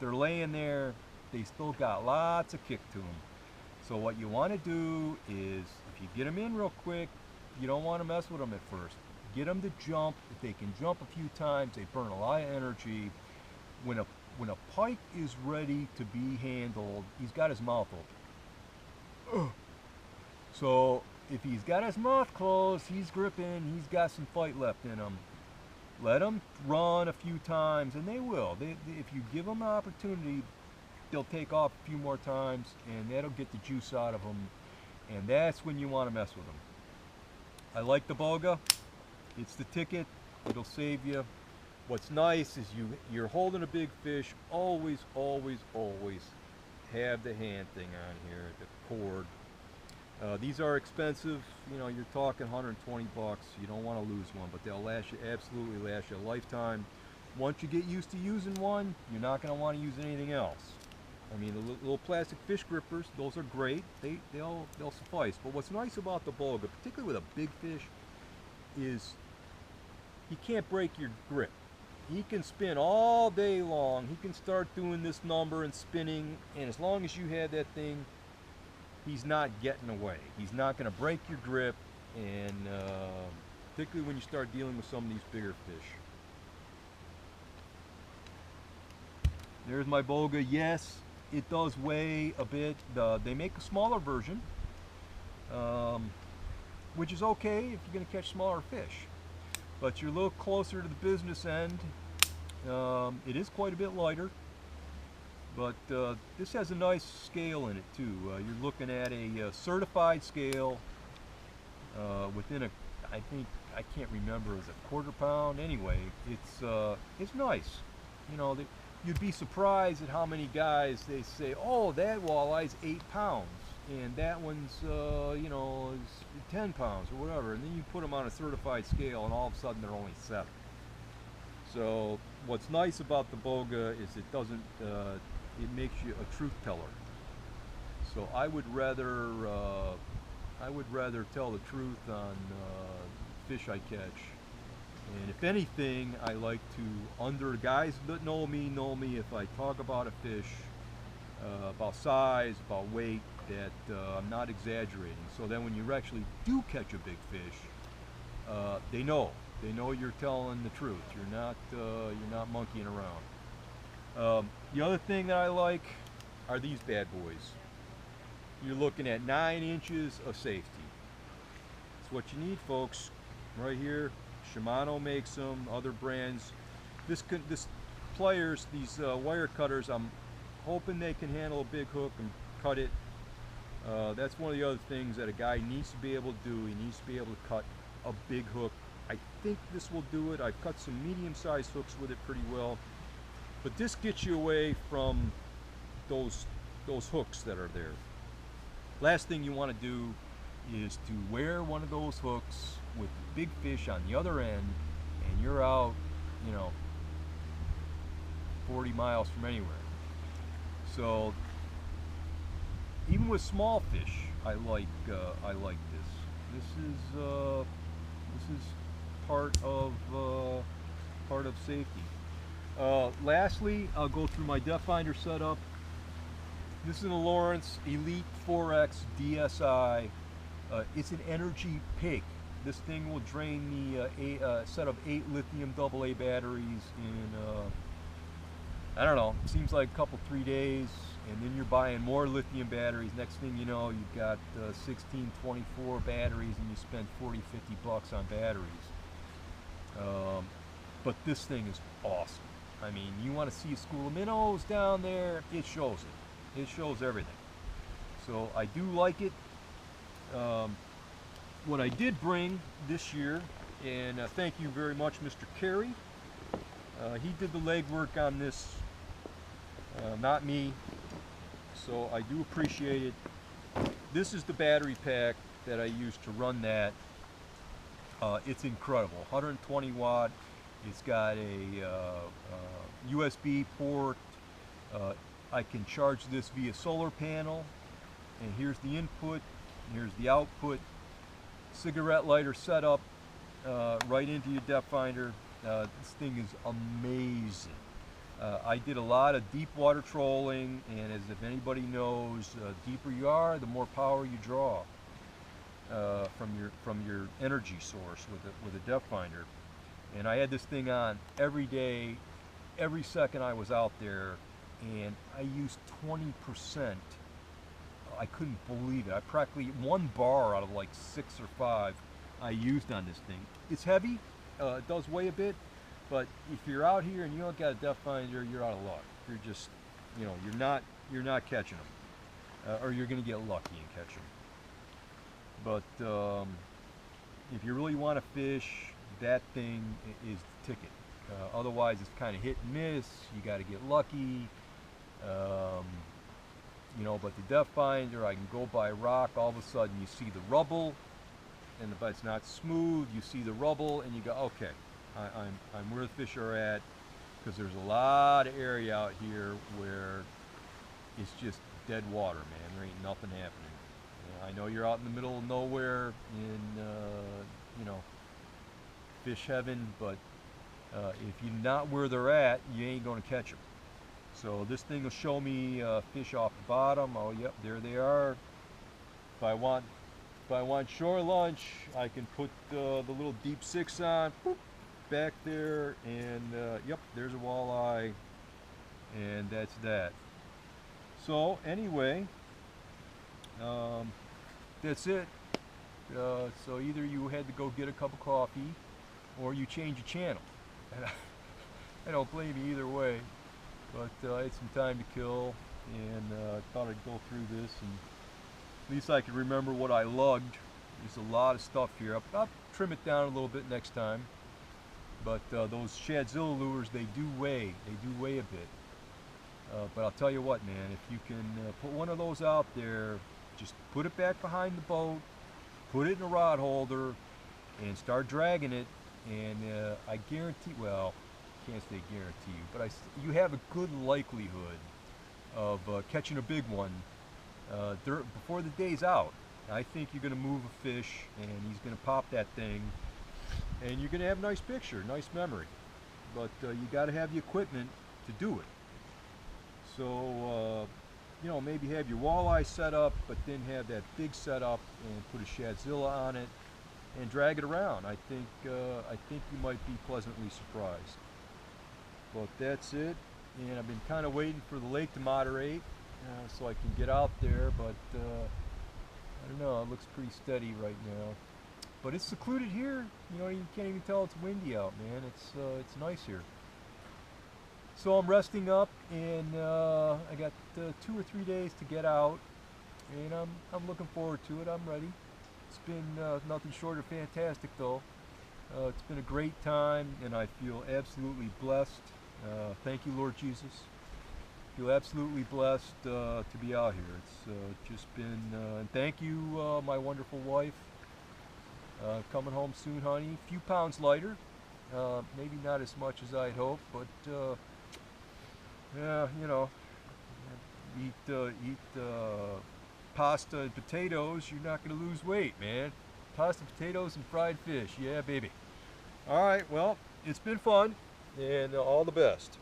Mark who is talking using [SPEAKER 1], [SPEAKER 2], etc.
[SPEAKER 1] They're laying there, they still got lots of kick to them. So what you want to do is, if you get them in real quick, you don't want to mess with them at first. Get them to jump. If they can jump a few times, they burn a lot of energy. When a when a pike is ready to be handled, he's got his mouth open. So if he's got his mouth closed, he's gripping, he's got some fight left in him. Let them run a few times, and they will. If you give them an opportunity, they'll take off a few more times, and that'll get the juice out of them. And that's when you want to mess with them. I like the boga. It's the ticket. It'll save you. What's nice is you're holding a big fish. Always, always, always have the hand thing on here, the cord. These are expensive. You know, you're talking 120 bucks. You don't want to lose one, but they'll last you, absolutely last you a lifetime. Once you get used to using one, you're not going to want to use anything else. I mean, the little plastic fish grippers, those are great. They'll suffice. But what's nice about the boga, particularly with a big fish, is he can't break your grip. He can spin all day long. He can start doing this number and spinning, and as long as you have that thing, he's not getting away. He's not going to break your grip, and particularly when you start dealing with some of these bigger fish. There's my boga. Yes, it does weigh a bit. They make a smaller version, which is okay if you're going to catch smaller fish. But you're a little closer to the business end. It is quite a bit lighter, but this has a nice scale in it too. You're looking at a certified scale within a, I can't remember, is a quarter pound. Anyway, it's nice. You know, you'd be surprised at how many guys they say, oh, that walleye's 8 pounds. And that one's, you know, is 10 pounds or whatever. And then you put them on a certified scale, and all of a sudden they're only 7. So what's nice about the boga is it doesn't, it makes you a truth teller. So I would rather tell the truth on fish I catch. And if anything, I like to, guys that know me if I talk about a fish, about size, about weight, that I'm not exaggerating. So then when you actually do catch a big fish, they know you're telling the truth. You're not monkeying around. The other thing that I like are these bad boys. You're looking at 9 inches of safety. That's what you need, folks. Right here, Shimano makes them. Other brands. This pliers, these wire cutters, I'm hoping they can handle a big hook and cut it. That's one of the other things that a guy needs to be able to do. He needs to be able to cut a big hook. I think this will do it. I've cut some medium-sized hooks with it pretty well. But this gets you away from those hooks that are there. Last thing you want to do is to wear one of those hooks with big fish on the other end, and you're out, you know, 40 miles from anywhere. So even with small fish, I like this. This is part of safety. Lastly, I'll go through my depth finder setup. This is a Lawrence Elite 4X DSI. It's an energy pig. This thing will drain me a set of 8 lithium AA batteries in I don't know, it seems like a couple, 3 days, and then you're buying more lithium batteries. Next thing you know, you've got 16, 24 batteries, and you spend 40, 50 bucks on batteries. But this thing is awesome. I mean, you want to see a school of minnows down there, it shows it. It shows everything. So I do like it. What I did bring this year, and thank you very much, Mr. Carey. He did the legwork on this, not me, so I do appreciate it. This is the battery pack that I use to run that. It's incredible, 120 watt. It's got a USB port. I can charge this via solar panel, and here's the input, and here's the output. Cigarette lighter setup right into your depth finder. This thing is amazing. I did a lot of deep water trolling, and as if anybody knows, deeper you are, the more power you draw from your energy source with a depth finder. And I had this thing on every day, every second I was out there, and I used 20%. I couldn't believe it. I practically 1 bar out of like 6 or 5 I used on this thing. It's heavy, it does weigh a bit, but if you're out here and you don't got a depth finder, you're out of luck. You're just, you're not catching them, or you're going to get lucky and catch them. But if you really want to fish, that thing is the ticket. Otherwise, it's kind of hit and miss. You got to get lucky. But the depth finder, I can go by rock. All of a sudden, you see the rubble, and if it's not smooth, you see the rubble, and you go, okay, I'm where the fish are at, because there's a lot of area out here where it's just dead water, man. There ain't nothing happening. I know you're out in the middle of nowhere in, fish heaven, but if you're not where they're at, you ain't going to catch them. So this thing will show me fish off the bottom. Oh, yep, there they are. If I want shore lunch, I can put the little deep 6 on, boop, back there, and yep, there's a walleye, and that's that. So anyway, that's it. So either you had to go get a cup of coffee, or you change your channel. I don't blame you either way. But I had some time to kill, and thought I'd go through this, and at least I could remember what I lugged. There's a lot of stuff here. I'll trim it down a little bit next time. But those Shadzilla lures, they do weigh a bit. But I'll tell you what, man, if you can put one of those out there, just put it back behind the boat, put it in a rod holder, and start dragging it, and I guarantee, well, can't say guarantee you, but you have a good likelihood of catching a big one before the day's out. I think you're going to move a fish, and he's going to pop that thing, and you're going to have a nice picture, nice memory. But you got to have the equipment to do it. So maybe have your walleye set up, but then have that big setup and put a Shadzilla on it and drag it around. I think you might be pleasantly surprised. But that's it, and I've been kind of waiting for the lake to moderate so I can get out there, but I don't know, it looks pretty steady right now. But it's secluded here, you can't even tell it's windy out, man. It's nice here. So I'm resting up, and I got 2 or 3 days to get out, and I'm looking forward to it. I'm ready. It's been nothing short of fantastic, though. It's been a great time, and I feel absolutely blessed. Thank you, Lord Jesus. I feel absolutely blessed to be out here. It's just been, and thank you, my wonderful wife. Coming home soon, honey. A few pounds lighter. Maybe not as much as I'd hoped, but yeah, eat pasta and potatoes, you're not going to lose weight, man. Pasta, potatoes, and fried fish. Yeah, baby. All right, well, it's been fun, and all the best.